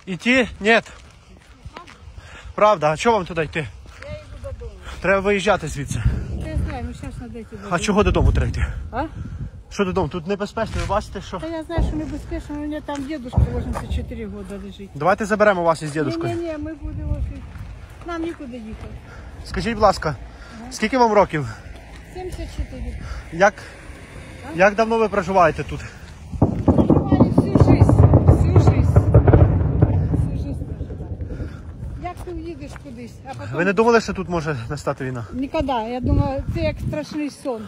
Іти? Ні. Правда, а чого вам туди йти? Я йду додому. Треба виїжджати звідси. Я знаю, ну зараз треба йти додому. А чого додому треба йти? А? Що додому? Тут небезпечно, ви бачите, що? Та я знаю, що небезпечно, у мене там дедушка 84 роки лежить. Давайте заберемо вас із дідушкою. Ні, ми будемо жити. Нам нікуди їхати. Скажіть, будь ласка, скільки вам років? 74. Як давно ви проживаєте тут? Проживаю всю жизнь. Всю жизнь. Всю жизнь проживаю. Як ти уїдеш кудись, а потім... Ви не думали, що тут може настати війна? Ніколи. Я думаю, це як страшний сон.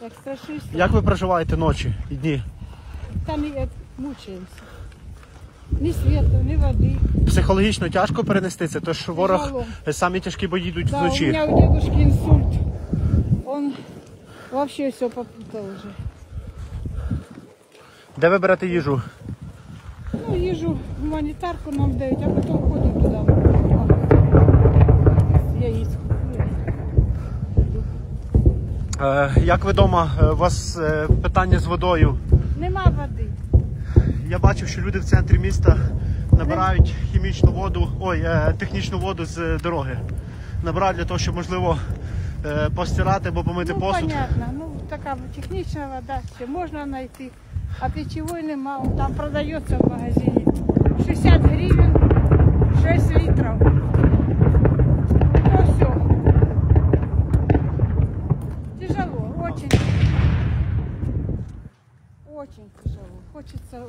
Як страшний сон. Як ви проживаєте ночі і дні? Там і мучаємося. Ні світу, ні води. Психологічно тяжко перенести це, тож ворог Тяжело. самі тяжкі бої йдуть Да, у вночі. меня у дедушки инсульт. Он вообще все попутал уже. Де ви берете їжу? Ну, їжу, гуманітарку нам дають, а потім ходимо туди. Яиць. Як відомо, у вас питання з водою. Нема води. Я бачив, що люди в центрі міста набирають хімічну воду, технічну воду з дороги. Набирають для того, щоб, можливо, постирати або помити Ну, посуд. понятно. Ну, така технічна вода, ще можна знайти. А питьевой нема, он там продається в магазині. 60 гривень, 6 літрів. Ну, все. Тяжело, очень. Очень тяжело. Хочется...